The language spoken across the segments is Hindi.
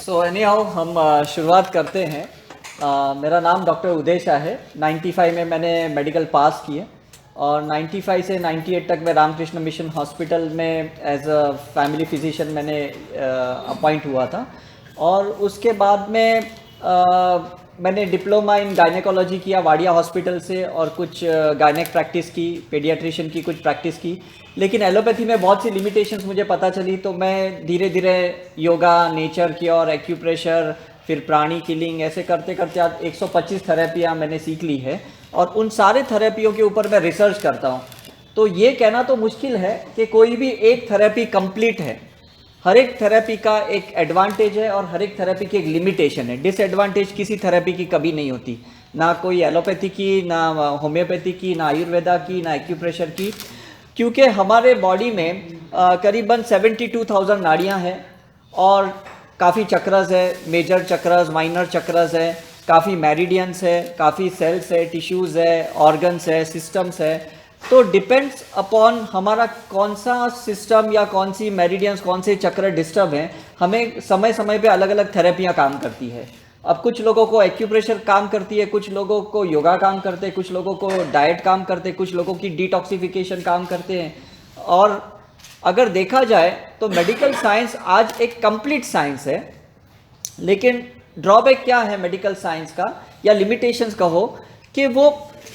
सो एनीहाउ हम शुरुआत करते हैं। मेरा नाम डॉक्टर उदय शाह है। 95 में मैंने मेडिकल पास किए और 95 से 98 तक मैं रामकृष्ण मिशन हॉस्पिटल में एज अ फैमिली फिजिशियन मैंने अपॉइंट हुआ था। और उसके बाद में मैंने डिप्लोमा इन गायनेकोलॉजी किया वाडिया हॉस्पिटल से और कुछ गायनेक प्रैक्टिस की, पेडियाट्रिशियन की कुछ प्रैक्टिस की। लेकिन एलोपैथी में बहुत सी लिमिटेशंस मुझे पता चली, तो मैं धीरे धीरे योगा, नेचर क्योर, एक्यूप्रेशर, फिर प्राणी किलिंग, ऐसे करते करते आज 125 थेरेपियाँ मैंने सीख ली है और उन सारे थेरेपियों के ऊपर मैं रिसर्च करता हूँ। तो ये कहना तो मुश्किल है कि कोई भी एक थेरेपी कंप्लीट है। हर एक थेरेपी का एक एडवांटेज है और हर एक थेरेपी की एक लिमिटेशन है। डिसएडवांटेज किसी थेरेपी की कभी नहीं होती, ना कोई एलोपैथी की, ना होम्योपैथी की, ना आयुर्वेदा की, ना एक्यूप्रेशर की, क्योंकि हमारे बॉडी में करीबन 72,000 नाड़ियाँ हैं और काफ़ी चक्रस है, मेजर चक्रस, माइनर चक्रस है, काफ़ी मेरिडियंस है, काफ़ी सेल्स है, टिश्यूज़ है, ऑर्गन्स है, सिस्टम्स है। तो डिपेंड्स अपॉन हमारा कौन सा सिस्टम या कौन सी मेरिडियंस, कौन से चक्र डिस्टर्ब हैं, हमें समय समय पे अलग अलग थेरेपियाँ काम करती है। अब कुछ लोगों को एक्यूप्रेशर काम करती है, कुछ लोगों को योगा काम करते हैं, कुछ लोगों को डाइट काम करते हैं, कुछ लोगों की डिटॉक्सिफिकेशन काम करते हैं। और अगर देखा जाए तो मेडिकल साइंस आज एक कंप्लीट साइंस है, लेकिन ड्रॉबैक क्या है मेडिकल साइंस का, या लिमिटेशंस कहो, कि वो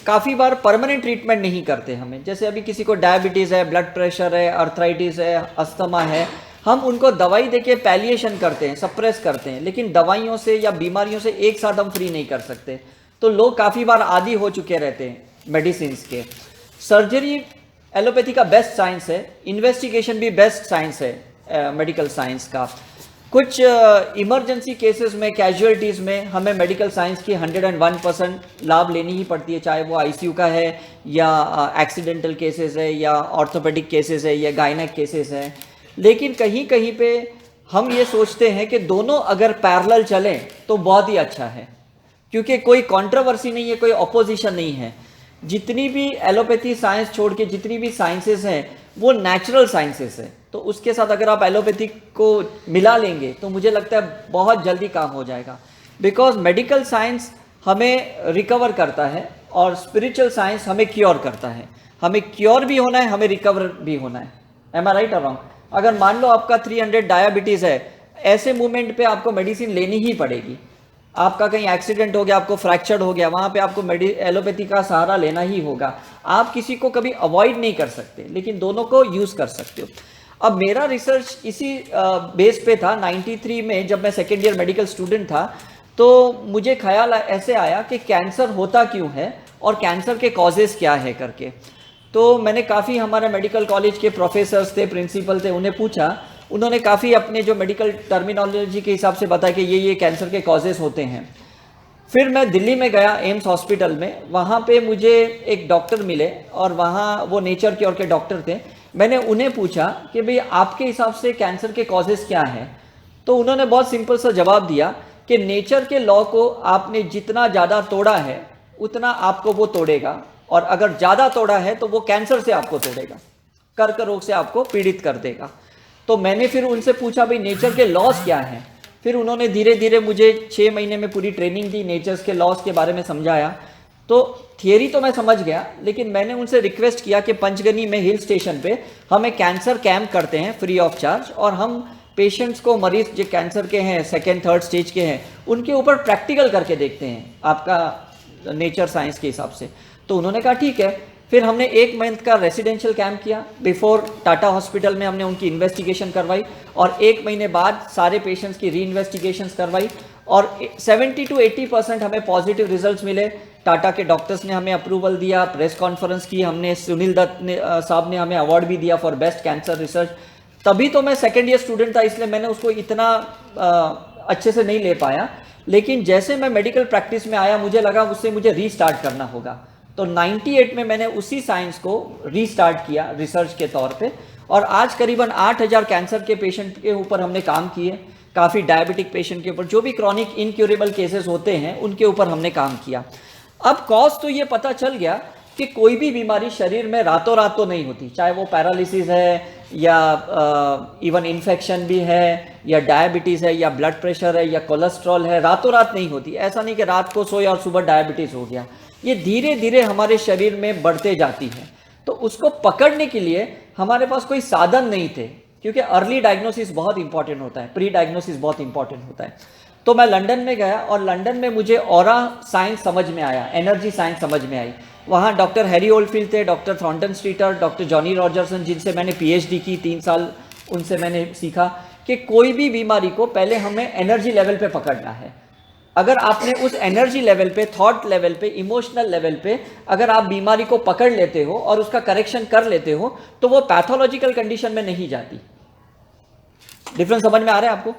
काफ़ी बार परमानेंट ट्रीटमेंट नहीं करते हमें। जैसे अभी किसी को डायबिटीज़ है, ब्लड प्रेशर है, अर्थराइटिस है, अस्थमा है, हम उनको दवाई देके पैलिएशन करते हैं, सप्रेस करते हैं, लेकिन दवाइयों से या बीमारियों से एक साथ हम फ्री नहीं कर सकते। तो लोग काफ़ी बार आदी हो चुके रहते हैं मेडिसिन के। सर्जरी एलोपैथी का बेस्ट साइंस है, इन्वेस्टिगेशन भी बेस्ट साइंस है मेडिकल साइंस का। कुछ इमरजेंसी केसेस में, कैजुअलिटीज़ में हमें मेडिकल साइंस की 101% लाभ लेनी ही पड़ती है, चाहे वो आईसीयू का है या एक्सीडेंटल केसेस है या ऑर्थोपेडिक केसेस है या गायनेक केसेस है। लेकिन कहीं कहीं पे हम ये सोचते हैं कि दोनों अगर पैरेलल चलें तो बहुत ही अच्छा है, क्योंकि कोई कंट्रोवर्सी नहीं है, कोई ऑपोजिशन नहीं है। जितनी भी एलोपैथी साइंस छोड़ के जितनी भी साइंसेस हैं वो नेचुरल साइंसेस है, तो उसके साथ अगर आप एलोपैथी को मिला लेंगे तो मुझे लगता है बहुत जल्दी काम हो जाएगा। बिकॉज मेडिकल साइंस हमें रिकवर करता है और स्पिरिचुअल साइंस हमें क्योर करता है। हमें क्योर भी होना है, हमें रिकवर भी होना है। एम आई राइट और रॉन्ग? अगर मान लो आपका 300 डायबिटीज़ है, ऐसे मोमेंट पे आपको मेडिसिन लेनी ही पड़ेगी। आपका कहीं एक्सीडेंट हो गया, आपको फ्रैक्चर हो गया, वहाँ पे आपको एलोपैथी का सहारा लेना ही होगा। आप किसी को कभी अवॉइड नहीं कर सकते, लेकिन दोनों को यूज़ कर सकते हो। अब मेरा रिसर्च इसी बेस पे था। 93 में जब मैं सेकेंड ईयर मेडिकल स्टूडेंट था, तो मुझे ख्याल ऐसे आया कि कैंसर होता क्यों है और कैंसर के कॉजेज़ क्या है करके। तो मैंने काफ़ी, हमारे मेडिकल कॉलेज के प्रोफेसर्स थे, प्रिंसिपल थे, उन्हें पूछा। उन्होंने काफ़ी अपने जो मेडिकल टर्मिनोलॉजी के हिसाब से बताया कि ये कैंसर के कॉजेज़ होते हैं। फिर मैं दिल्ली में गया एम्स हॉस्पिटल में, वहाँ पे मुझे एक डॉक्टर मिले और वहाँ वो नेचर क्योर के डॉक्टर थे। मैंने उन्हें पूछा कि भाई आपके हिसाब से कैंसर के कॉजेज़ क्या हैं। तो उन्होंने बहुत सिंपल सा जवाब दिया कि नेचर के लॉ को आपने जितना ज़्यादा तोड़ा है उतना आपको वो तोड़ेगा, और अगर ज़्यादा तोड़ा है तो वो कैंसर से आपको तोड़ेगा, कर्क रोग से आपको पीड़ित कर देगा। तो मैंने फिर उनसे पूछा भाई नेचर के लॉज क्या हैं। फिर उन्होंने धीरे धीरे मुझे 6 महीने में पूरी ट्रेनिंग दी, नेचर्स के लॉज के बारे में समझाया। तो थियरी तो मैं समझ गया, लेकिन मैंने उनसे रिक्वेस्ट किया कि पंचगनी में हिल स्टेशन पे हम एक कैंसर कैंप करते हैं फ्री ऑफ चार्ज, और हम पेशेंट्स को, मरीज जो कैंसर के हैं, सेकेंड थर्ड स्टेज के हैं, उनके ऊपर प्रैक्टिकल करके देखते हैं आपका नेचर साइंस के हिसाब से। तो उन्होंने कहा ठीक है। फिर हमने 1 मंथ का रेसिडेंशियल कैंप किया बिफोर टाटा हॉस्पिटल में। हमने उनकी इन्वेस्टिगेशन करवाई और 1 महीने बाद सारे पेशेंट्स की री इन्वेस्टिगेशंस करवाई और 70 to 80% हमें पॉजिटिव रिजल्ट्स मिले। टाटा के डॉक्टर्स ने हमें अप्रूवल दिया, प्रेस कॉन्फ्रेंस की हमने, सुनील दत्त ने साहब ने हमें अवार्ड भी दिया फॉर बेस्ट कैंसर रिसर्च। तभी तो मैं सेकेंड ईयर स्टूडेंट था, इसलिए मैंने उसको इतना अच्छे से नहीं ले पाया। लेकिन जैसे मैं मेडिकल प्रैक्टिस में आया, मुझे लगा उससे मुझे रीस्टार्ट करना होगा। तो 98 में मैंने उसी साइंस को रीस्टार्ट किया रिसर्च के तौर पे, और आज करीबन 8000 कैंसर के पेशेंट के ऊपर हमने काम किए। काफ़ी डायबिटिक पेशेंट के ऊपर, जो भी क्रॉनिक इनक्यूरेबल केसेस होते हैं उनके ऊपर हमने काम किया। अब कॉज तो ये पता चल गया कि कोई भी बीमारी शरीर में रातों रात तो नहीं होती, चाहे वो पैरालिसिस है, या इवन इन्फेक्शन भी है या डायबिटीज़ है या ब्लड प्रेशर है या कोलेस्ट्रॉल है, रातों रात नहीं होती। ऐसा नहीं कि रात को सोए और सुबह डायबिटीज़ हो गया। ये धीरे धीरे हमारे शरीर में बढ़ते जाती है। तो उसको पकड़ने के लिए हमारे पास कोई साधन नहीं थे, क्योंकि अर्ली डायग्नोसिस बहुत इंपॉर्टेंट होता है, प्री डायग्नोसिस बहुत इंपॉर्टेंट होता है। तो मैं लंदन में गया और लंदन में मुझे ऑरा साइंस समझ में आया, एनर्जी साइंस समझ में आई। वहाँ डॉक्टर हैरी ओल्डफील्ड थे, डॉक्टर थॉर्नटन स्ट्रीटर, डॉक्टर जॉनी रॉजर्सन, जिनसे मैंने पीएचडी की 3 साल, उनसे मैंने सीखा कि कोई भी बीमारी को पहले हमें एनर्जी लेवल पे पकड़ना है। अगर आपने उस एनर्जी लेवल पे, थॉट लेवल पे, इमोशनल लेवल पे अगर आप बीमारी को पकड़ लेते हो और उसका करेक्शन कर लेते हो तो वो पैथोलॉजिकल कंडीशन में नहीं जाती। डिफरेंस समझ में आ रहा है आपको?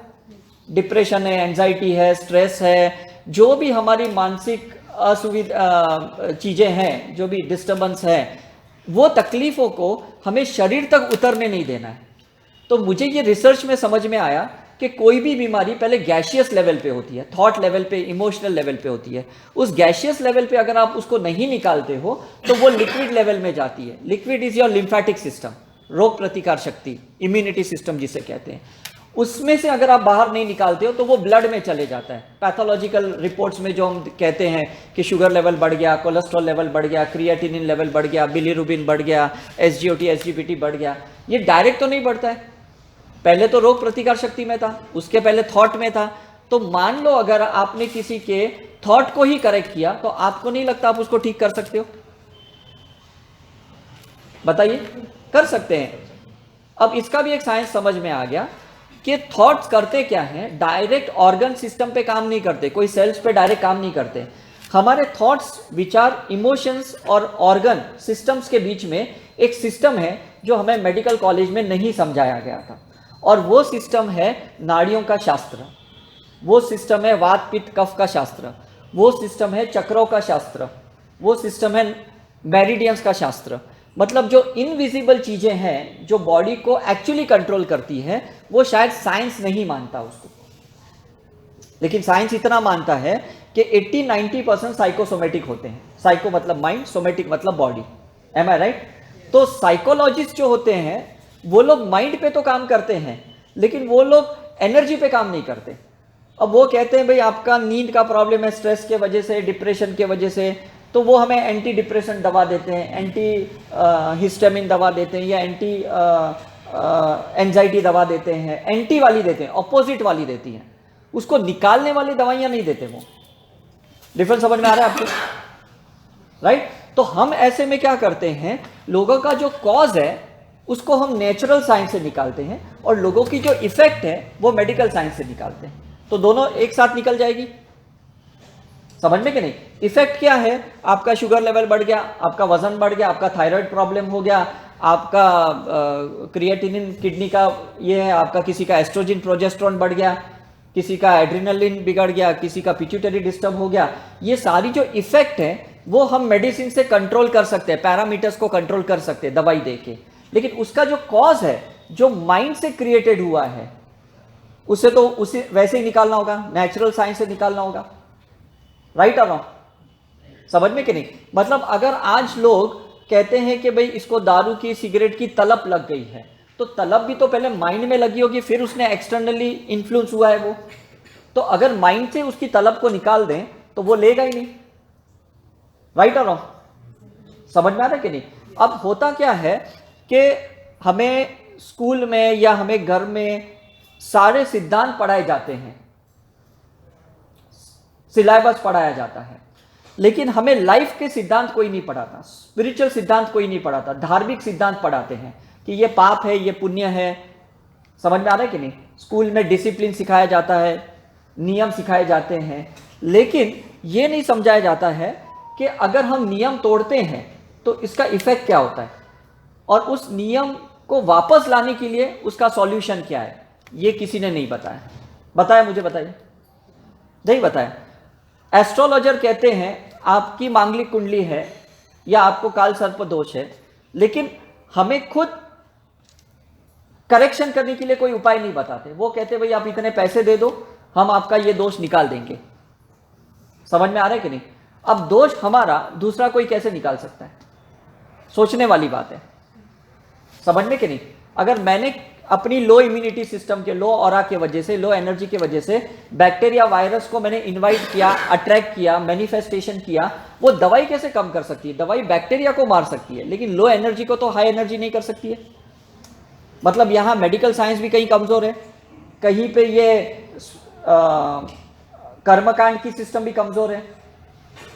डिप्रेशन है, एंजाइटी है, स्ट्रेस है, जो भी हमारी मानसिक असुविधा चीज़ें हैं, जो भी डिस्टर्बेंस है, वो तकलीफ़ों को हमें शरीर तक उतरने नहीं देना है। तो मुझे ये रिसर्च में समझ में आया कि कोई भी बीमारी पहले गैशियस लेवल पे होती है, थॉट लेवल पे, इमोशनल लेवल पे होती है। उस गैशियस लेवल पे अगर आप उसको नहीं निकालते हो तो वो लिक्विड लेवल में जाती है। Liquid is your lymphatic system, रोग प्रतिकार शक्ति, इम्यूनिटी सिस्टम जिसे कहते हैं। उसमें से अगर आप बाहर नहीं निकालते हो तो वो ब्लड में चले जाता है। पैथोलॉजिकल रिपोर्ट्स में जो हम कहते हैं कि शुगर लेवल बढ़ गया, कोलेस्ट्रॉल लेवल बढ़ गया, क्रिएटिनिन लेवल बढ़ गया, बिलीरुबिन बढ़ गया, एसजीओटी एसजीपीटी बढ़ गया, ये डायरेक्ट तो नहीं बढ़ता है। पहले तो रोग प्रतिकार शक्ति में था, उसके पहले थॉट में था। तो मान लो अगर आपने किसी के थॉट को ही करेक्ट किया तो आपको नहीं लगता आप उसको ठीक कर सकते हो? बताइए, कर सकते हैं। अब इसका भी एक साइंस समझ में आ गया कि थॉट्स करते क्या हैं, डायरेक्ट ऑर्गन सिस्टम पे काम नहीं करते, कोई सेल्स पे डायरेक्ट काम नहीं करते। हमारे थॉट्स, विचार, इमोशंस और ऑर्गन सिस्टम्स के बीच में एक सिस्टम है जो हमें मेडिकल कॉलेज में नहीं समझाया गया था, और वो सिस्टम है नाड़ियों का शास्त्र, वो सिस्टम है वात पित्त कफ का शास्त्र, वो सिस्टम है चक्रों का शास्त्र, वो सिस्टम है मेरिडियंस का शास्त्र। मतलब जो इनविजिबल चीज़ें हैं जो बॉडी को एक्चुअली कंट्रोल करती हैं, वो शायद साइंस नहीं मानता उसको, लेकिन साइंस इतना मानता है कि 80-90% साइकोसोमेटिक होते हैं। साइको मतलब माइंड, सोमेटिक मतलब बॉडी। एम आई राइट? तो साइकोलॉजिस्ट जो होते हैं वो लोग माइंड पे तो काम करते हैं, लेकिन वो लोग एनर्जी पे काम नहीं करते। अब वो कहते हैं भाई आपका नींद का प्रॉब्लम है, स्ट्रेस के वजह से, डिप्रेशन के वजह से, तो वो हमें एंटी डिप्रेशन दवा देते हैं, एंटी हिस्टामिन दवा देते हैं, या एंटी एंजाइटी दवा देते हैं, एंटी वाली देते हैं, ऑपोजिट वाली देती हैं, उसको निकालने वाली दवाइयाँ नहीं देते वो। डिफरेंस समझ में आ रहा है आपको? राइट? तो हम ऐसे में क्या करते हैं, लोगों का जो कॉज है उसको हम नेचुरल साइंस से निकालते हैं, और लोगों की जो इफेक्ट है वो मेडिकल साइंस से निकालते हैं। तो दोनों एक साथ निकल जाएगी। समझ में कि नहीं? इफेक्ट क्या है? आपका शुगर लेवल बढ़ गया, आपका वजन बढ़ गया, आपका थायराइड प्रॉब्लम हो गया, आपका क्रिएटिनिन किडनी का ये है, आपका किसी का एस्ट्रोजन प्रोजेस्टेरोन बढ़ गया, किसी का एड्रिनलिन बिगड़ गया, किसी का पिट्यूटरी डिस्टर्ब हो गया। ये सारी जो इफेक्ट है वो हम मेडिसिन से कंट्रोल कर सकते हैं, पैरामीटर्स को कंट्रोल कर सकते हैं दवाई देके। लेकिन उसका जो कॉज है, जो माइंड से क्रिएटेड हुआ है, उसे तो उसे वैसे ही निकालना होगा, नेचुरल साइंस से निकालना होगा। राइट और रॉन्ग? समझ में कि नहीं? मतलब अगर आज लोग कहते हैं कि भाई इसको दारू की, सिगरेट की तलब लग गई है, तो तलब भी तो पहले माइंड में लगी होगी, फिर उसने एक्सटर्नली इन्फ्लुएंस हुआ है वो। तो अगर माइंड से उसकी तलब को निकाल दें तो वो लेगा ही नहीं। राइट और रॉन्ग? समझ में आ रहा है कि नहीं? अब होता क्या है कि हमें स्कूल में या हमें घर में सारे सिद्धांत पढ़ाए जाते हैं, सिलेबस पढ़ाया जाता है, लेकिन हमें लाइफ के सिद्धांत कोई नहीं पढ़ाता, स्पिरिचुअल सिद्धांत कोई नहीं पढ़ाता। धार्मिक सिद्धांत पढ़ाते हैं कि ये पाप है, ये पुण्य है। समझ में आ रहा है कि नहीं? स्कूल में डिसिप्लिन सिखाया जाता है, नियम सिखाए जाते हैं, लेकिन ये नहीं समझाया जाता है कि अगर हम नियम तोड़ते हैं तो इसका इफेक्ट क्या होता है, और उस नियम को वापस लाने के लिए उसका सॉल्यूशन क्या है। ये किसी ने नहीं बताया। बताया? मुझे बताइए। नहीं बताया। एस्ट्रोलॉजर कहते हैं आपकी मांगलिक कुंडली है या आपको काल सर्प दोष है, लेकिन हमें खुद करेक्शन करने के लिए कोई उपाय नहीं बताते। वो कहते भाई आप इतने पैसे दे दो, हम आपका ये दोष निकाल देंगे। समझ में आ रहा है कि नहीं? अब दोष हमारा दूसरा कोई कैसे निकाल सकता है? सोचने वाली बात है। समझ में कि नहीं? अगर मैंने अपनी लो इम्यूनिटी सिस्टम के, लो ऑरा के वजह से, लो एनर्जी के वजह से बैक्टीरिया वायरस को मैंने इनवाइट किया, अट्रैक्ट किया, मैनिफेस्टेशन किया, वो दवाई कैसे कम कर सकती है? दवाई बैक्टीरिया को मार सकती है, लेकिन लो एनर्जी को तो हाई एनर्जी नहीं कर सकती है। मतलब यहां मेडिकल साइंस भी कहीं कमजोर है, कहीं पे ये कर्मकांड की सिस्टम भी कमजोर है।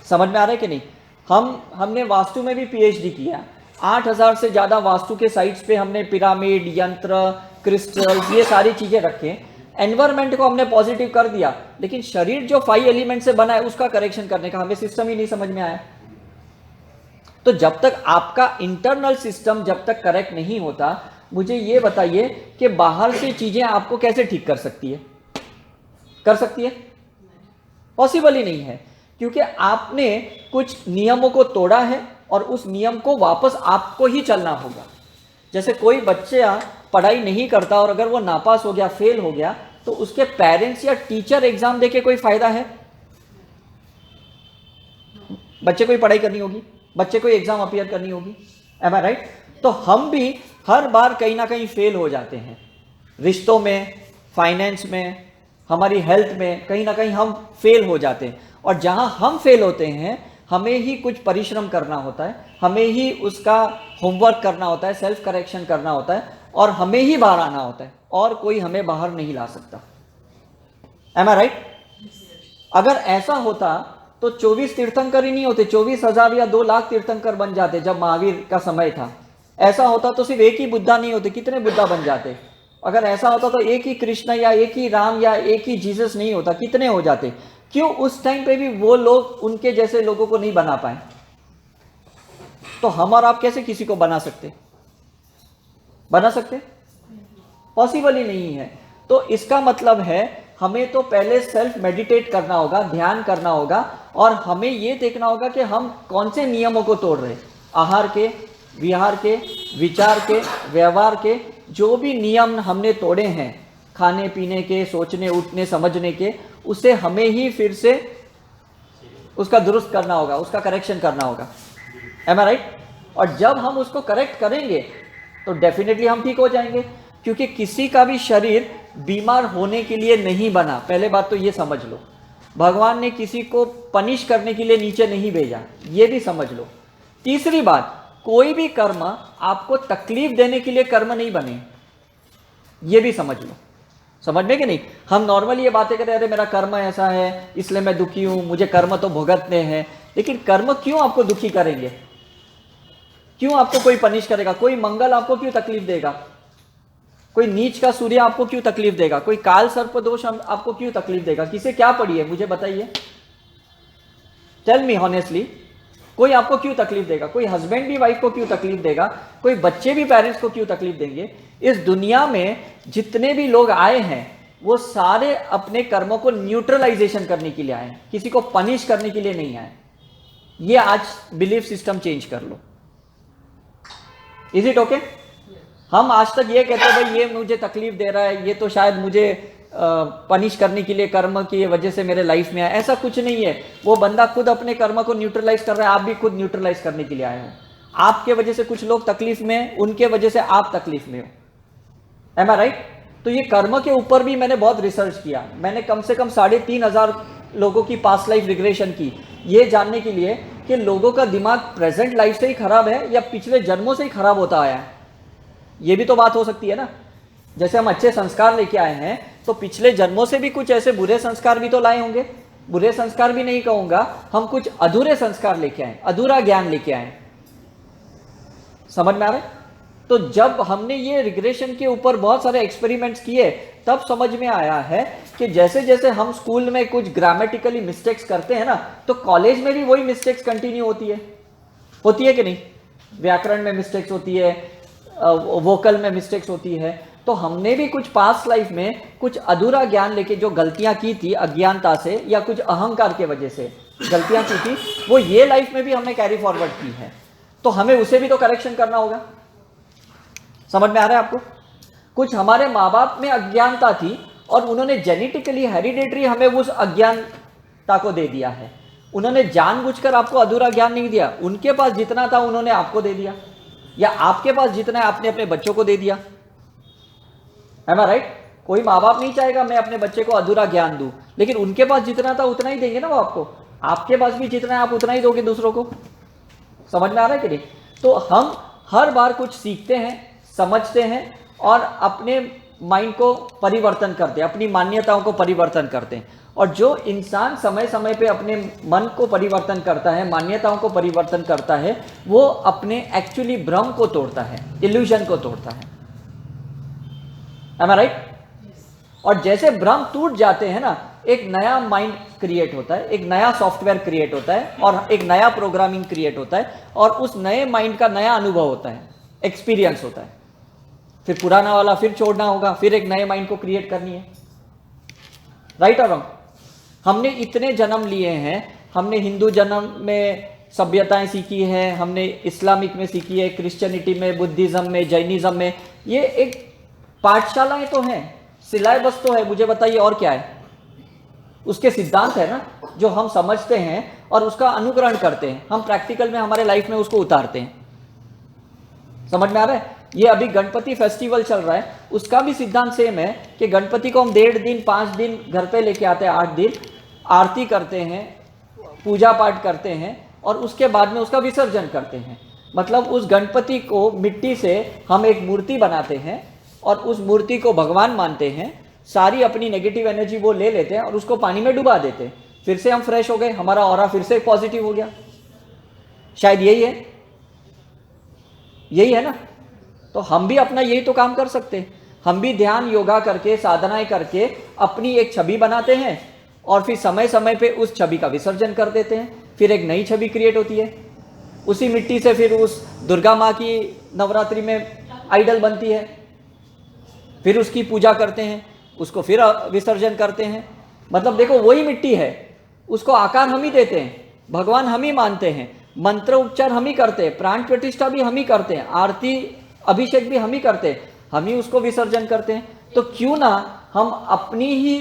समझ में आ रहा है कि नहीं? हमने वास्तु में भी पीएचडी किया, 8000 से ज्यादा वास्तु के साइट्स पे हमने पिरामिड, यंत्र, क्रिस्टल्स, ये सारी चीजें रखे। एनवायरमेंट को हमने पॉजिटिव कर दिया, लेकिन शरीर जो 5 एलिमेंट से बना है उसका करेक्शन करने का हमें सिस्टम ही नहीं समझ में आया। तो जब तक आपका इंटरनल सिस्टम जब तक करेक्ट नहीं होता, मुझे ये बताइए कि बाहर से चीजें आपको कैसे ठीक कर सकती है? कर सकती है? पॉसिबल ही नहीं है, क्योंकि आपने कुछ नियमों को तोड़ा है और उस नियम को वापस आपको ही चलना होगा। जैसे कोई बच्चा पढ़ाई नहीं करता और अगर वो नापास हो गया, फेल हो गया, तो उसके पेरेंट्स या टीचर एग्जाम देके कोई फायदा है? बच्चे को ही पढ़ाई करनी होगी, बच्चे को एग्जाम अपीयर करनी होगी। एम आई राइट? तो हम भी हर बार कहीं ना कहीं फेल हो जाते हैं, रिश्तों में, फाइनेंस में, हमारी हेल्थ में, कहीं ना कहीं हम फेल हो जाते हैं। और जहां हम फेल होते हैं, हमें ही कुछ परिश्रम करना होता है, हमें ही उसका होमवर्क करना होता है, सेल्फ करेक्शन करना होता है, और हमें ही बाहर आना होता है, और कोई हमें बाहर नहीं ला सकता। एम आई राइट? अगर ऐसा होता तो 24 तीर्थंकर ही नहीं होते, 24,000 या 2 लाख तीर्थंकर बन जाते जब महावीर का समय था। ऐसा होता तो सिर्फ एक ही बुद्धा नहीं होते, कितने बुद्धा बन जाते। अगर ऐसा होता तो एक ही कृष्ण या एक ही राम या एक ही जीसस नहीं होता, कितने हो जाते। क्यों उस टाइम पे भी वो लोग उनके जैसे लोगों को नहीं बना पाए? तो हम और आप कैसे किसी को बना सकते? बना सकते? पॉसिबल ही नहीं है। तो इसका मतलब है हमें तो पहले सेल्फ मेडिटेट करना होगा, ध्यान करना होगा, और हमें यह देखना होगा कि हम कौन से नियमों को तोड़ रहे हैं। आहार के, विहार के, विचार के, व्यवहार के, जो भी नियम हमने तोड़े हैं, खाने पीने के, सोचने उठने समझने के, उसे हमें ही फिर से उसका दुरुस्त करना होगा, उसका करेक्शन करना होगा। एम आई राइट? और जब हम उसको करेक्ट करेंगे तो डेफिनेटली हम ठीक हो जाएंगे, क्योंकि किसी का भी शरीर बीमार होने के लिए नहीं बना। पहले बात तो ये समझ लो, भगवान ने किसी को पनिश करने के लिए नीचे नहीं भेजा, ये भी समझ लो। तीसरी बात, कोई भी कर्म आपको तकलीफ देने के लिए कर्म नहीं बने, ये भी समझ लो। समझ में कि नहीं? हम नॉर्मली ये बातें करें, अरे मेरा कर्म ऐसा है इसलिए मैं दुखी हूं, मुझे कर्म तो भुगतने हैं। लेकिन कर्म क्यों आपको दुखी करेंगे? क्यों आपको कोई पनिश करेगा? कोई मंगल आपको क्यों तकलीफ देगा? कोई नीच का सूर्य आपको क्यों तकलीफ देगा? कोई काल सर्प दोष आपको क्यों तकलीफ देगा? किसे क्या पड़ी है मुझे बताइए, टेल मी हॉनेस्टली। कोई आपको क्यों तकलीफ देगा? कोई हस्बैंड भी वाइफ को क्यों तकलीफ देगा? कोई बच्चे भी पेरेंट्स को क्यों तकलीफ देंगे? इस दुनिया में जितने भी लोग आए हैं वो सारे अपने कर्मों को न्यूट्रलाइजेशन करने के लिए आए हैं, किसी को पनिश करने के लिए नहीं आए। ये आज बिलीफ सिस्टम चेंज कर लो। Is it okay? हम आज तक ये कहते हैं भाई ये मुझे तकलीफ दे रहा है, ये तो शायद मुझे पनिश करने के लिए कर्म की वजह से मेरे लाइफ में आया। ऐसा कुछ नहीं है, वो बंदा खुद अपने कर्म को न्यूट्रलाइज कर रहा है, आप भी खुद न्यूट्रलाइज करने के लिए आए हो। आपके वजह से कुछ लोग तकलीफ में, उनके वजह से आप तकलीफ में हो। एम आई राइट? तो ये कर्म के ऊपर भी मैंने बहुत रिसर्च किया। मैंने कम से कम 3,500 लोगों की पास्ट लाइफ रिग्रेशन की, ये जानने के लिए कि लोगों का दिमाग प्रेजेंट लाइफ से ही खराब है या पिछले जन्मों से ही खराब होता आया है। ये भी तो बात हो सकती है ना। जैसे हम अच्छे संस्कार लेके आए हैं तो पिछले जन्मों से भी कुछ ऐसे बुरे संस्कार भी तो लाए होंगे। बुरे संस्कार भी नहीं कहूंगा, हम कुछ अधूरे संस्कार लेके आए, अधूरा ज्ञान लेके आए। समझ में आ रहा है? तो जब हमने ये रिग्रेशन के ऊपर बहुत सारे एक्सपेरिमेंट्स किए, तब समझ में आया है कि जैसे जैसे हम स्कूल में कुछ ग्रामेटिकली मिस्टेक्स करते हैं ना, तो कॉलेज में भी वही मिस्टेक्स कंटिन्यू होती है कि नहीं? व्याकरण में मिस्टेक्स होती है, वोकल में मिस्टेक्स होती है। तो हमने भी कुछ पास्ट लाइफ में कुछ अधूरा ज्ञान लेके जो गलतियां की थी अज्ञानता से या कुछ अहंकार के वजह से गलतियां की थी, वो ये लाइफ में भी हमने कैरी फॉरवर्ड की है। तो हमें उसे भी तो करेक्शन करना होगा। समझ में आ रहा है आपको? कुछ हमारे माँ बाप में अज्ञानता थी और उन्होंने जेनेटिकली हेरिडेटरी हमें उस अज्ञानता को दे दिया है। उन्होंने जानबूझकर आपको अधूरा ज्ञान नहीं दिया, उनके पास जितना था उन्होंने आपको दे दिया, या आपके पास जितना है आपने अपने बच्चों को दे दिया। एम आई राइट? कोई माँ बाप नहीं चाहेगा मैं अपने बच्चे को अधूरा ज्ञान दूं, लेकिन उनके पास जितना था उतना ही देंगे ना वो आपको। आपके पास भी जितना है आप उतना ही दोगे दूसरों को। समझ में आ रहा है कि नहीं? तो हम हर बार कुछ सीखते हैं, समझते हैं और अपने माइंड को परिवर्तन करते हैं, अपनी मान्यताओं को परिवर्तन करते हैं। और जो इंसान समय समय पे अपने मन को परिवर्तन करता है, मान्यताओं को परिवर्तन करता है, वो अपने एक्चुअली भ्रम को तोड़ता है, इल्यूजन को तोड़ता है। Am I right? और जैसे भ्रम टूट जाते हैं ना, एक नया माइंड क्रिएट होता है, एक नया सॉफ्टवेयर क्रिएट होता है और एक नया प्रोग्रामिंग क्रिएट होता है और उस नए माइंड का नया अनुभव होता है, एक्सपीरियंस होता है। फिर पुराना वाला फिर छोड़ना होगा, फिर एक नए माइंड को क्रिएट करनी है। राइट और रॉन्ग? हमने इतने जन्म लिए हैं, हमने हिंदू जन्म में सभ्यताएं सीखी है, हमने इस्लामिक में सीखी है, क्रिश्चियनिटी में, बुद्धिज्म में, जैनिज्म में। ये एक पाठशालाएं तो हैं, सिलेबस तो है, मुझे बताइए और क्या है? उसके सिद्धांत है ना जो हम समझते हैं और उसका अनुकरण करते हैं, हम प्रैक्टिकल में हमारे लाइफ में उसको उतारते हैं। समझ में आ रहा है? ये अभी गणपति फेस्टिवल चल रहा है, उसका भी सिद्धांत सेम है कि गणपति को हम 1.5 दिन 5 दिन घर पे लेके आते हैं, 8 दिन आरती करते हैं, पूजा पाठ करते हैं और उसके बाद में उसका विसर्जन करते हैं। मतलब उस गणपति को मिट्टी से हम एक मूर्ति बनाते हैं और उस मूर्ति को भगवान मानते हैं, सारी अपनी नेगेटिव एनर्जी वो ले लेते हैं और उसको पानी में डुबा देते हैं। फिर से हम फ्रेश हो गए, हमारा ऑरा फिर से पॉजिटिव हो गया। शायद यही है ना? तो हम भी अपना यही तो काम कर सकते हैं। हम भी ध्यान योगा करके, साधनाएं करके अपनी एक छवि बनाते हैं और फिर समय समय पे उस छवि का विसर्जन कर देते हैं, फिर एक नई छवि क्रिएट होती है। उसी मिट्टी से फिर उस दुर्गा माँ की नवरात्रि में आइडल बनती है, फिर उसकी पूजा करते हैं, उसको फिर विसर्जन करते हैं। मतलब देखो वही मिट्टी है, उसको आकार हम ही देते हैं, भगवान हम ही मानते हैं, मंत्र उपचार हम ही करते हैं, प्राण प्रतिष्ठा भी हम ही करते हैं, आरती अभिषेक भी हम ही करते हैं, हम ही उसको विसर्जन करते हैं। तो क्यों ना हम अपनी ही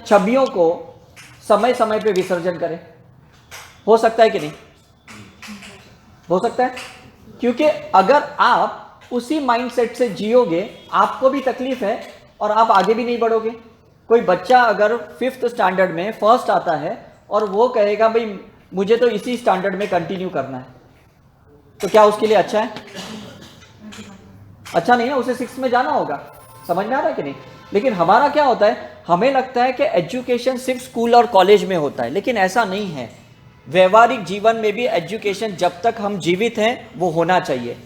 छवियों को समय समय पे विसर्जन करें? हो सकता है कि नहीं? हो सकता है, क्योंकि अगर आप उसी माइंडसेट से जियोगे, आपको भी तकलीफ है और आप आगे भी नहीं बढ़ोगे। कोई बच्चा अगर 5th स्टैंडर्ड में फर्स्ट आता है और वो कहेगा भाई मुझे तो इसी स्टैंडर्ड में कंटिन्यू करना है, तो क्या उसके लिए अच्छा है? अच्छा नहीं है, उसे 6th में जाना होगा। समझ में आ रहा है कि नहीं? लेकिन हमारा क्या होता है, हमें लगता है कि एजुकेशन सिर्फ स्कूल और कॉलेज में होता है, लेकिन ऐसा नहीं है। व्यवहारिक जीवन में भी एजुकेशन जब तक हम जीवित हैं वो होना चाहिए।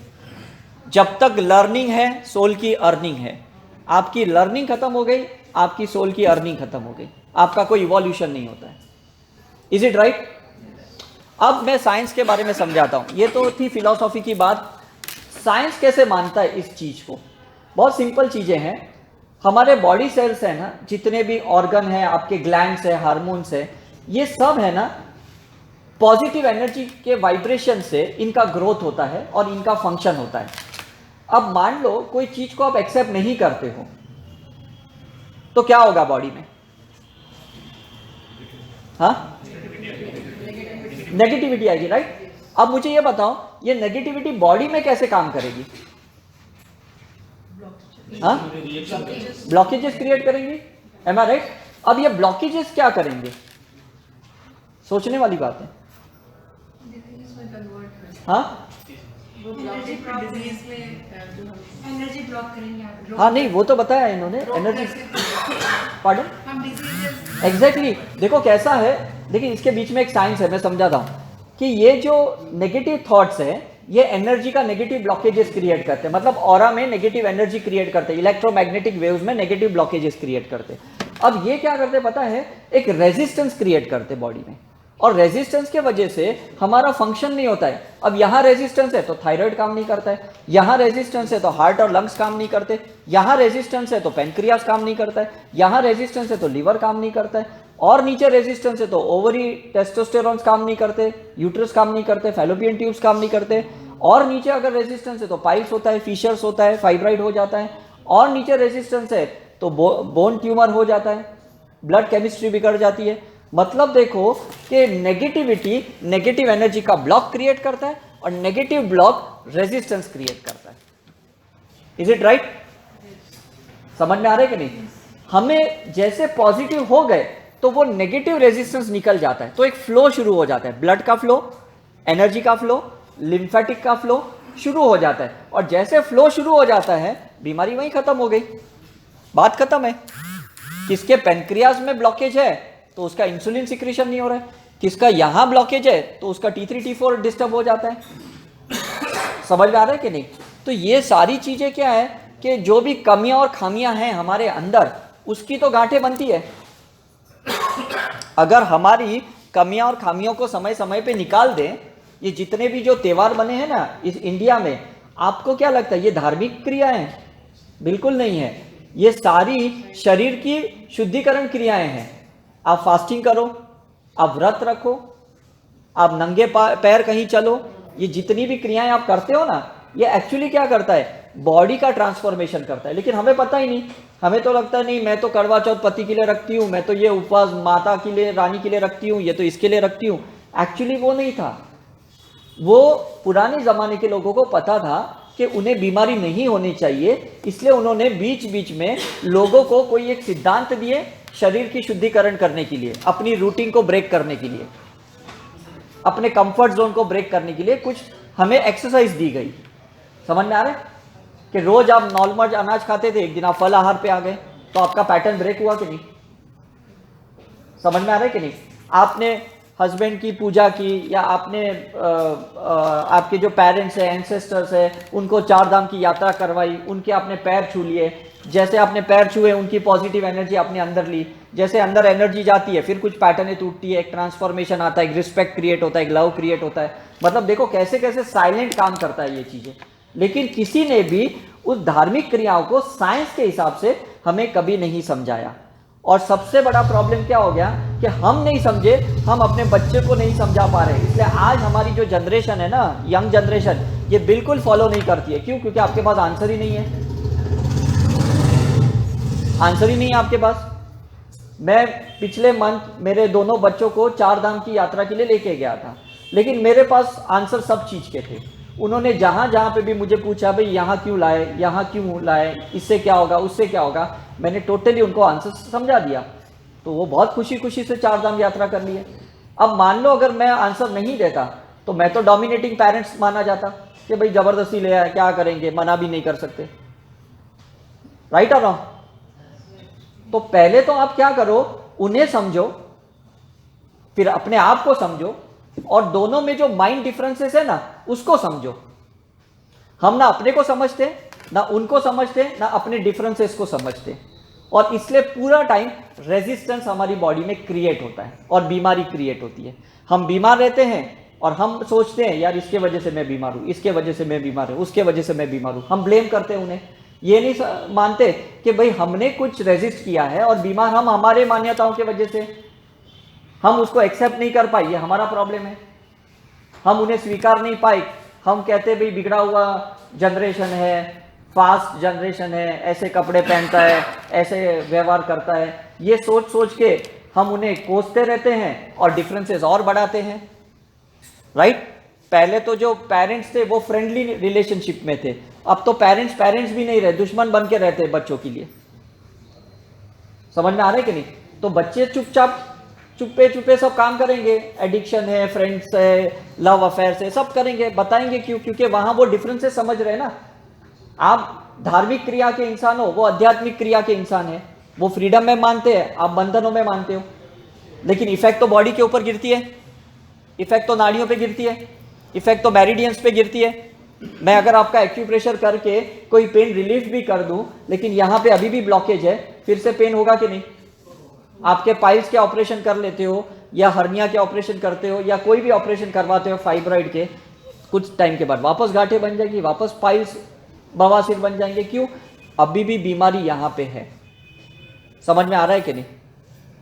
जब तक लर्निंग है, सोल की अर्निंग है। आपकी लर्निंग खत्म हो गई, आपकी सोल की अर्निंग खत्म हो गई, आपका कोई इवोल्यूशन नहीं होता है। Is it right? अब मैं साइंस के बारे में समझाता हूं। ये तो थी फिलॉसफी की बात। साइंस कैसे मानता है इस चीज को? बहुत सिंपल चीजें हैं। हमारे बॉडी सेल्स है ना, जितने भी ऑर्गन है, आपके ग्लैंड्स है, हार्मोन्स है, ये सब है ना पॉजिटिव एनर्जी के वाइब्रेशन से इनका ग्रोथ होता है और इनका फंक्शन होता है। अब मान लो कोई चीज को आप एक्सेप्ट नहीं करते हो, तो क्या होगा बॉडी में? हाँ, नेगेटिविटी आएगी, राइट? अब मुझे ये बताओ, ये नेगेटिविटी बॉडी में कैसे काम करेगी? हाँ, ब्लॉकेजेस क्रिएट करेंगी। एम आई राइट? अब ये ब्लॉकेजेस क्या करेंगे? सोचने वाली बात है। हाँ, एनर्जी ब्लॉक करेंगे। हाँ नहीं, वो तो बताया इन्होंने, एनर्जी। पार्डन? एग्जैक्टली। देखो कैसा है, देखिए इसके बीच में एक साइंस है, मैं समझाता हूँ कि ये जो नेगेटिव थॉट्स है, ये एनर्जी का नेगेटिव ब्लॉकेजेस क्रिएट करते हैं। मतलब ऑरा में नेगेटिव एनर्जी क्रिएट करते हैं, इलेक्ट्रोमैग्नेटिक वेव्स में नेगेटिव ब्लॉकेजेस क्रिएट करते हैं। अब ये क्या करते पता है? एक रेजिस्टेंस क्रिएट करते बॉडी में, और रेजिस्टेंस के वजह से हमारा फंक्शन नहीं होता है। अब यहाँ रेजिस्टेंस है तो थायराइड काम नहीं करता है, यहाँ रेजिस्टेंस है तो हार्ट और लंग्स काम नहीं करते, यहाँ रेजिस्टेंस है तो पेनक्रियास काम नहीं करता है, यहाँ रेजिस्टेंस है तो लीवर काम नहीं करता है, और नीचे रेजिस्टेंस है तो ओवरी, टेस्टोस्टेरॉन्स काम नहीं करते, यूट्रस काम नहीं करते, फैलोपियन ट्यूब्स काम नहीं करते, और नीचे अगर रेजिस्टेंस है तो पाइल्स होता है, फिशर्स होता है, फाइब्राइड हो जाता है, और नीचे रेजिस्टेंस है तो बोन ट्यूमर हो जाता है, ब्लड केमिस्ट्री बिगड़ जाती है। मतलब देखो कि नेगेटिविटी नेगेटिव एनर्जी का ब्लॉक क्रिएट करता है और नेगेटिव ब्लॉक रेजिस्टेंस क्रिएट करता है। Is it right? समझ में आ रहा है कि नहीं? हमें जैसे पॉजिटिव हो गए तो वो नेगेटिव रेजिस्टेंस निकल जाता है, तो एक फ्लो शुरू हो जाता है, ब्लड का फ्लो, एनर्जी का फ्लो, लिम्फेटिक का फ्लो शुरू हो जाता है। और जैसे फ्लो शुरू हो जाता है बीमारी वहीं खत्म हो गई, बात खत्म है। किसके पेनक्रियाज में ब्लॉकेज है तो उसका इंसुलिन सिक्रीशन नहीं हो रहा है, किसका यहां ब्लॉकेज है तो उसका T3 T4 डिस्टर्ब हो जाता है। समझ में आ रहा है कि नहीं? तो ये सारी चीजें क्या है कि जो भी कमियां और खामियां हैं हमारे अंदर, उसकी तो गांठें बनती है। अगर हमारी कमियां और खामियों को समय समय पे निकाल दें, ये जितने भी जो त्योहार बने हैं ना इस इंडिया में, आपको क्या लगता है ये धार्मिक क्रियाएं? बिल्कुल नहीं है, ये सारी शरीर की शुद्धिकरण क्रियाएं हैं। आप फास्टिंग करो, आप व्रत रखो, आप नंगे पैर कहीं चलो, ये जितनी भी क्रियाएं आप करते हो ना, ये एक्चुअली क्या करता है, बॉडी का ट्रांसफॉर्मेशन करता है। लेकिन हमें पता ही नहीं, हमें तो लगता है नहीं मैं तो करवा चौथ पति के लिए रखती हूँ, मैं तो ये उपवास माता के लिए, रानी के लिए रखती हूँ, ये तो इसके लिए रखती हूँ। एक्चुअली वो नहीं था। वो पुराने जमाने के लोगों को पता था कि उन्हें बीमारी नहीं होनी चाहिए, इसलिए उन्होंने बीच बीच में लोगों को कोई एक सिद्धांत दिए शरीर की शुद्धिकरण करने के लिए, अपनी रूटीन को ब्रेक करने के लिए, अपने कंफर्ट जोन को ब्रेक करने के लिए कुछ हमें एक्सरसाइज दी गई। समझ में आ रहा है कि रोज आप नॉर्मल अनाज खाते थे, एक दिन आप फल आहार पे आ गए तो आपका पैटर्न ब्रेक हुआ कि नहीं? समझ में आ रहा है कि नहीं? आपने हस्बैंड की पूजा की, या आपने आपके जो पेरेंट्स हैं, एंसेस्टर्स हैं, उनको 4 धाम की यात्रा करवाई, उनके आपने पैर छू लिए, जैसे आपने पैर छुए उनकी पॉजिटिव एनर्जी आपने अंदर ली, जैसे अंदर एनर्जी जाती है फिर कुछ पैटर्नें टूटती है, एक ट्रांसफॉर्मेशन आता है, एक रिस्पेक्ट क्रिएट होता है, एक लव क्रिएट होता है। मतलब देखो कैसे कैसे साइलेंट काम करता है ये चीजें। लेकिन किसी ने भी उस धार्मिक क्रियाओं को साइंस के हिसाब से हमें कभी नहीं समझाया। और सबसे बड़ा प्रॉब्लम क्या हो गया कि हम नहीं समझे, हम अपने बच्चे को नहीं समझा पा रहे। इसलिए आज हमारी जो जनरेशन है ना, यंग जनरेशन, ये बिल्कुल फॉलो नहीं करती है। क्यों? क्योंकि आपके पास आंसर ही नहीं है, आंसर ही नहीं है आपके पास। मैं पिछले मंथ मेरे दोनों बच्चों को 4 धाम की यात्रा के लिए लेके गया था, लेकिन मेरे पास आंसर सब चीज के थे। उन्होंने जहां जहां पे भी मुझे पूछा भाई यहाँ क्यों लाए, यहाँ क्यों लाए, इससे क्या होगा, उससे क्या होगा, मैंने टोटली उनको आंसर समझा दिया। तो वो बहुत खुशी खुशी से 4 धाम यात्रा कर लिए। अब मान लो अगर मैं आंसर नहीं देता तो मैं तो डोमिनेटिंग पेरेंट्स माना जाता कि भाई जबरदस्ती ले आया, क्या करेंगे, मना भी नहीं कर सकते। राइट और रॉन्ग? तो पहले तो आप क्या करो, उन्हें समझो, फिर अपने आप को समझो, और दोनों में जो माइंड डिफरेंसेस है ना उसको समझो। हम ना अपने को समझते, ना उनको समझते, ना अपने डिफरेंसेस को समझते, और इसलिए पूरा टाइम रेजिस्टेंस हमारी बॉडी में क्रिएट होता है और बीमारी क्रिएट होती है। हम बीमार रहते हैं और हम सोचते हैं यार इसके वजह से मैं बीमार हूं, इसके वजह से मैं बीमार हूं, उसके वजह से मैं बीमार हूं। हम ब्लेम करते हैं उन्हें, ये नहीं मानते कि भाई हमने कुछ रेजिस्ट किया है और बीमार हम हमारे मान्यताओं की वजह से, हम उसको एक्सेप्ट नहीं कर पाए, ये हमारा प्रॉब्लम है। हम उन्हें स्वीकार नहीं पाए, हम कहते भाई बिगड़ा हुआ जनरेशन है, फास्ट जनरेशन है, ऐसे कपड़े पहनता है, ऐसे व्यवहार करता है, ये सोच सोच के हम उन्हें कोसते रहते हैं और डिफरेंसेस और बढ़ाते हैं। राइट? पहले तो जो पेरेंट्स थे वो फ्रेंडली रिलेशनशिप में थे, अब तो पेरेंट्स भी नहीं रहे, दुश्मन बन के रहते हैं बच्चों के लिए। समझ में आ रहा है कि नहीं? तो बच्चे चुपचाप चुप्पे चुप्पे सब काम करेंगे, एडिक्शन है, फ्रेंड्स है, लव अफेयर है, सब करेंगे, बताएंगे क्यों? क्योंकि वहां वो डिफरेंसेस समझ रहे हैं ना। आप धार्मिक क्रिया के इंसान हो, वो आध्यात्मिक क्रिया के इंसान है, वो फ्रीडम में मानते हैं, आप बंधनों में मानते हो। लेकिन इफेक्ट तो बॉडी के ऊपर गिरती है, इफेक्ट तो नाड़ियों पे गिरती है, इफेक्ट तो मेरिडियंस पे गिरती है। मैं अगर आपका एक्यूप्रेशर करके कोई पेन रिलीफ भी कर दूं, लेकिन यहां पे अभी भी ब्लॉकेज है, फिर से पेन होगा कि नहीं? आपके पाइल्स के ऑपरेशन कर लेते हो, या हर्निया के ऑपरेशन करते हो, या कोई भी ऑपरेशन करवाते हो फाइब्रॉइड के, कुछ टाइम के बाद वापस गांठें बन जाएगी, वापस पाइल्स बवासीर बन जाएंगे। क्यों? अभी भी बीमारी यहां पे है। समझ में आ रहा है कि नहीं?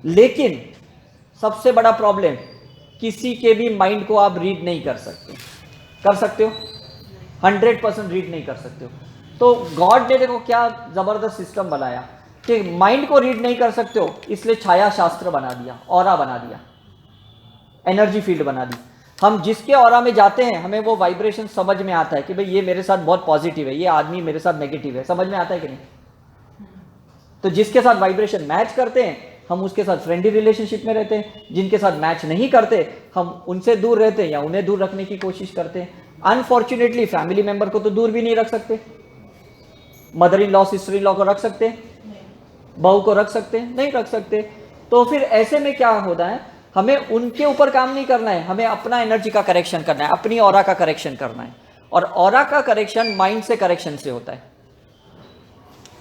लेकिन सबसे बड़ा प्रॉब्लम, किसी के भी माइंड को आप रीड नहीं कर सकते। कर सकते हो? 100% रीड नहीं कर सकते हो। तो गॉड ने देखो क्या जबरदस्त सिस्टम बनाया कि माइंड को रीड नहीं कर सकते हो, इसलिए छाया शास्त्र बना दिया, ऑरा बना दिया, एनर्जी फील्ड बना दी। हम जिसके ऑरा में जाते हैं हमें वो वाइब्रेशन समझ में आता है कि भाई ये मेरे साथ बहुत पॉजिटिव है, ये आदमी मेरे साथ नेगेटिव है। समझ में आता है कि नहीं? तो जिसके साथ वाइब्रेशन मैच करते हैं हम उसके साथ फ्रेंडली रिलेशनशिप में रहते हैं, जिनके साथ मैच नहीं करते हम उनसे दूर रहते हैं या उन्हें दूर रखने की कोशिश करते हैं। अनफॉर्चुनेटली फैमिली मेंबर को तो दूर भी नहीं रख सकते। Mother in law sister in law को रख सकते हैं, बहू को रख सकते हैं, नहीं रख सकते। तो फिर ऐसे में क्या होता है, हमें उनके ऊपर काम नहीं करना है, हमें अपना एनर्जी का करेक्शन करना है, अपनी ऑरा का करेक्शन करना है। और ऑरा का करेक्शन माइंड से करेक्शन से होता है।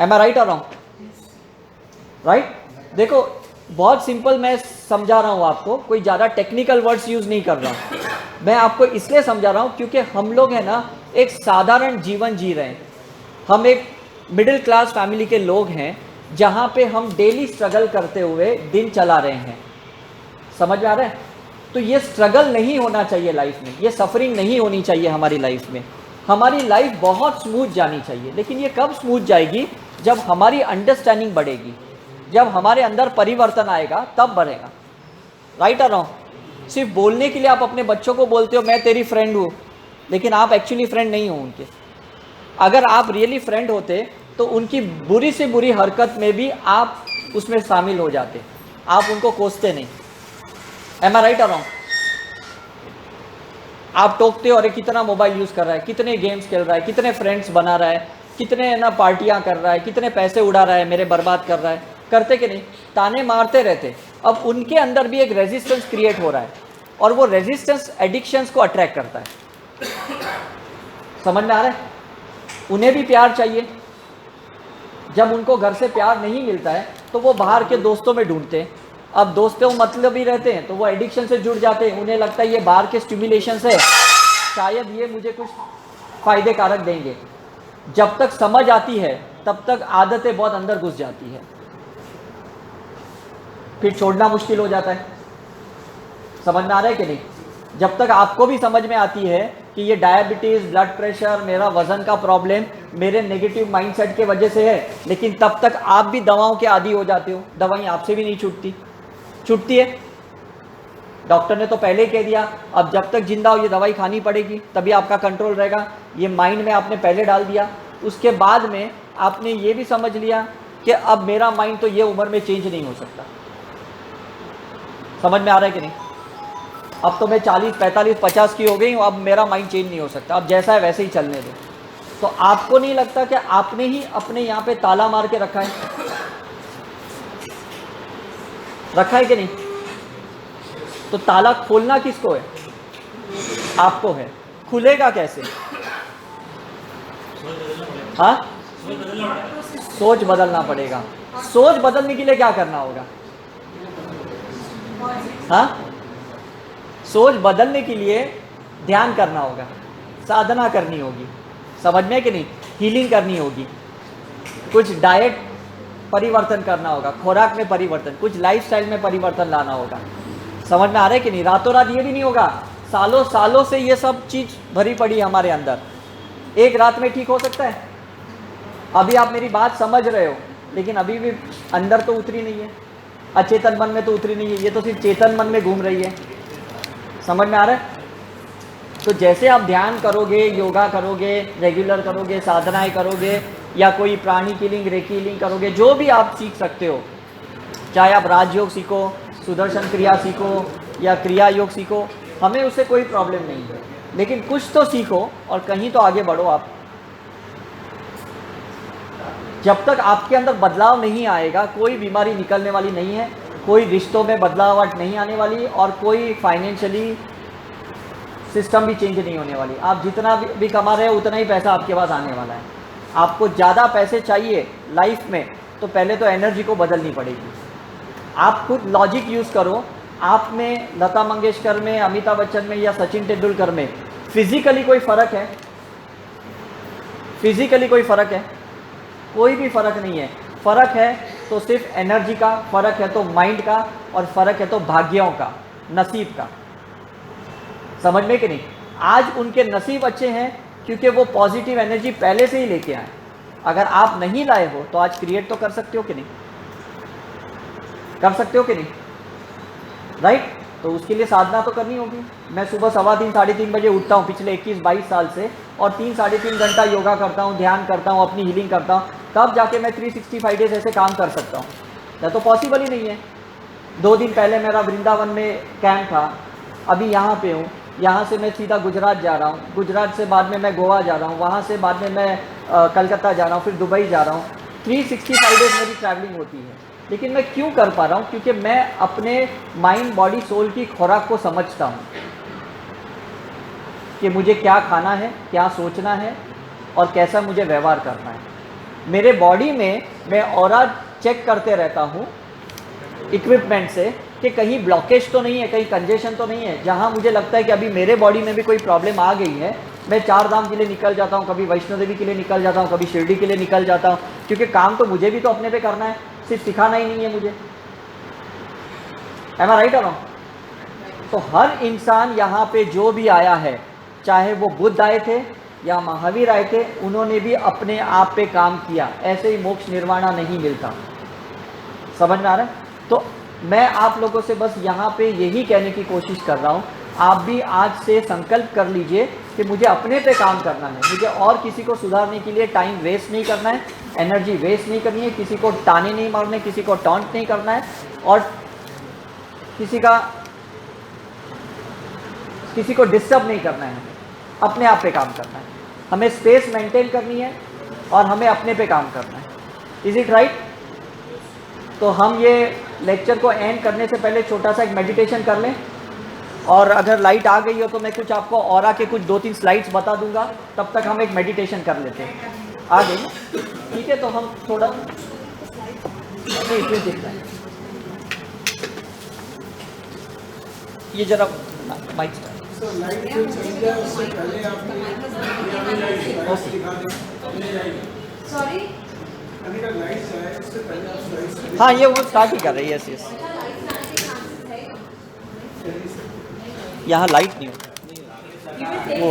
एम आई राइट और रॉन्ग? राइट। देखो बहुत सिंपल मैं समझा रहा हूं आपको, कोई ज्यादा टेक्निकल वर्ड्स यूज नहीं कर रहा हूं। मैं आपको इसलिए समझा रहा हूं क्योंकि हम लोग है ना एक साधारण जीवन जी रहे हैं। हम एक मिडिल क्लास फैमिली के लोग हैं जहां पे हम डेली स्ट्रगल करते हुए दिन चला रहे हैं। समझ में आ रहा है? तो ये स्ट्रगल नहीं होना चाहिए लाइफ में, ये सफरिंग नहीं होनी चाहिए हमारी लाइफ में। हमारी लाइफ बहुत स्मूथ जानी चाहिए। लेकिन ये कब स्मूथ जाएगी? जब हमारी अंडरस्टैंडिंग बढ़ेगी, जब हमारे अंदर परिवर्तन आएगा तब बढ़ेगा। राइट और रॉन्ग? सिर्फ बोलने के लिए आप अपने बच्चों को बोलते हो मैं तेरी फ्रेंड हूँ, लेकिन आप एक्चुअली फ्रेंड नहीं हो उनके। अगर आप रियली फ्रेंड होते तो उनकी बुरी से बुरी हरकत में भी आप उसमें शामिल हो जाते, आप उनको कोसते नहीं। एम आई राइट और रॉन्ग? आप टोकते हो अरे कितना मोबाइल यूज कर रहा है, कितने गेम्स खेल रहा है, कितने फ्रेंड्स बना रहा है, कितने ना पार्टियां कर रहा है, कितने पैसे उड़ा रहा है, मेरे बर्बाद कर रहा है। करते कि नहीं? ताने मारते रहते। अब उनके अंदर भी एक रेजिस्टेंस क्रिएट हो रहा है और वो रेजिस्टेंस एडिक्शंस को अट्रैक्ट करता है। समझ में आ रहा है? उन्हें भी प्यार चाहिए। जब उनको घर से प्यार नहीं मिलता है तो वो बाहर के दोस्तों में ढूंढते हैं। अब दोस्तों मतलब ही रहते हैं तो वो एडिक्शन से जुड़ जाते हैं। उन्हें लगता है ये बाहर के स्टिमुलेशन से शायद ये मुझे कुछ फायदे कारक देंगे। जब तक समझ आती है तब तक आदतें बहुत अंदर घुस जाती है, फिर छोड़ना मुश्किल हो जाता है। समझ में आ रहा है कि नहीं? जब तक आपको भी समझ में आती है कि ये डायबिटीज, ब्लड प्रेशर, मेरा वजन का प्रॉब्लम मेरे नेगेटिव माइंडसेट के वजह से है, लेकिन तब तक आप भी दवाओं के आदी हो जाते हो। दवाई आपसे भी नहीं छूटती, छूटती है? डॉक्टर ने तो पहले ही कह दिया अब जब तक जिंदा हो ये दवाई खानी पड़ेगी, तभी आपका कंट्रोल रहेगा। ये माइंड में आपने पहले डाल दिया। उसके बाद में आपने ये भी समझ लिया कि अब मेरा माइंड तो ये उम्र में चेंज नहीं हो सकता। समझ में आ रहा है कि नहीं? अब तो मैं 40, 45, 50 की हो गई हूँ, अब मेरा माइंड चेंज नहीं हो सकता, अब जैसा है वैसे ही चलने दो। तो आपको नहीं लगता कि आपने ही अपने यहाँ पे ताला मार के रखा है? रखा है कि नहीं? तो ताला खोलना किसको है? आपको है। खुलेगा कैसे? हाँ, सोच बदलना पड़ेगा। सोच बदलने के लिए क्या करना होगा? हाँ, सोच बदलने के लिए ध्यान करना होगा, साधना करनी होगी। समझ में कि नहीं? हीलिंग करनी होगी, कुछ डाइट परिवर्तन करना होगा, खुराक में परिवर्तन, कुछ लाइफस्टाइल में परिवर्तन लाना होगा। समझ में आ रहा है कि नहीं? रातों रात ये भी नहीं होगा। सालों सालों से ये सब चीज भरी पड़ी हमारे अंदर, एक रात में ठीक हो सकता है? अभी आप मेरी बात समझ रहे हो, लेकिन अभी भी अंदर तो उतरी नहीं है, अचेतन मन में तो उतरी नहीं है, ये तो सिर्फ चेतन मन में घूम रही है। समझ में आ रहा है? तो जैसे आप ध्यान करोगे, योगा करोगे, रेगुलर करोगे, साधनाएं करोगे, या कोई प्राणी कीलिंग, रेकीलिंग करोगे, जो भी आप सीख सकते हो, चाहे आप राजयोग सीखो, सुदर्शन क्रिया सीखो या क्रिया योग सीखो, हमें उससे कोई प्रॉब्लम नहीं है। लेकिन कुछ तो सीखो और कहीं तो आगे बढ़ो आप। जब तक आपके अंदर बदलाव नहीं आएगा कोई बीमारी निकलने वाली नहीं है, कोई रिश्तों में बदलावट नहीं आने वाली और कोई फाइनेंशियली सिस्टम भी चेंज नहीं होने वाली। आप जितना भी कमा रहे हो उतना ही पैसा आपके पास आने वाला है। आपको ज़्यादा पैसे चाहिए लाइफ में तो पहले तो एनर्जी को बदलनी पड़ेगी। आप खुद लॉजिक यूज़ करो। आप में, लता मंगेशकर में, अमिताभ बच्चन में या सचिन तेंदुलकर में फिजिकली कोई फ़र्क है? फिजिकली कोई फ़र्क है? कोई भी फ़र्क नहीं है। फ़र्क है तो सिर्फ एनर्जी का, फ़र्क है तो माइंड का, और फ़र्क है तो भाग्यों का, नसीब का। समझ में कि नहीं? आज उनके नसीब अच्छे हैं क्योंकि वो पॉजिटिव एनर्जी पहले से ही लेके आए। अगर आप नहीं लाए हो तो आज क्रिएट तो कर सकते हो कि नहीं? कर सकते हो कि नहीं? राइट? तो उसके लिए साधना तो करनी होगी। मैं सुबह 3:15 साढ़े 3 बजे उठता हूँ पिछले 21-22 साल से, और 3 साढ़े 3 घंटा योगा करता हूँ, ध्यान करता हूँ, अपनी हीलिंग करता हूँ। तब जाके मैं 365 डेज ऐसे काम कर सकता हूँ, या तो पॉसिबल ही नहीं है। 2 दिन पहले मेरा वृंदावन में कैंप था, अभी यहाँ पे हूँ, यहाँ से मैं सीधा गुजरात जा रहा हूँ, गुजरात से बाद में मैं गोवा जा रहा हूँ, वहाँ से बाद में मैं कलकत्ता जा रहा हूँ, फिर दुबई जा रहा हूँ। 365 डेज मेरी ट्रैवलिंग होती है, लेकिन मैं क्यों कर पा रहा हूँ? क्योंकि मैं अपने माइंड बॉडी सोल की खुराक को समझता हूँ कि मुझे क्या खाना है, क्या सोचना है और कैसा मुझे व्यवहार करना है। मेरे बॉडी में मैं ऑरा चेक करते रहता हूँ इक्विपमेंट से कि कहीं ब्लॉकेज तो नहीं है, कहीं कंजेशन तो नहीं है। जहाँ मुझे लगता है कि अभी मेरे बॉडी में भी कोई प्रॉब्लम आ गई है, मैं 4 धाम के लिए निकल जाता हूँ, कभी वैष्णो देवी के लिए निकल जाता हूँ, कभी शिरडी के लिए निकल जाता हूँ, क्योंकि काम तो मुझे भी तो अपने पे करना है, सिर्फ सिखाना ही नहीं है मुझे। एम आई राइट और रॉन्ग? तो हर इंसान यहाँ पे जो भी आया है, चाहे वो बुद्ध आए थे या महावीर आए थे, उन्होंने भी अपने आप पे काम किया। ऐसे ही मोक्ष निर्वाणा नहीं मिलता। समझ में आ रहा है? तो मैं आप लोगों से बस यहाँ पे यही कहने की कोशिश कर रहा हूँ, आप भी आज से संकल्प कर लीजिए कि मुझे अपने पे काम करना है, मुझे और किसी को सुधारने के लिए टाइम वेस्ट नहीं करना है, एनर्जी वेस्ट नहीं करनी है, किसी को ताने नहीं मारने, किसी को टॉन्ट नहीं करना है और किसी को डिस्टर्ब नहीं करना है। अपने आप पे काम करना है, हमें स्पेस मेंटेन करनी है और हमें अपने पे काम करना है। Is it right? तो हम ये लेक्चर को एंड करने से पहले छोटा सा एक मेडिटेशन कर लें, और अगर लाइट आ गई हो तो मैं कुछ आपको ऑरा के कुछ 2-3 स्लाइड्स बता दूंगा, तब तक हम एक मेडिटेशन कर लेते हैं। आ गई ना? ठीक है, तो हम थोड़ा नहीं क्यों दिख रहा है ये जरा माइक सॉरी, हाँ ये वो स्टार्ट ही कर रही है। यस यहाँ लाइट नहीं हो वो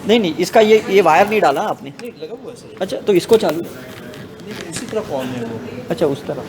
नहीं इसका ये वायर नहीं डाला आपने? अच्छा तो इसको चालू उसी तरफ ऑन है वो। अच्छा उस तरफ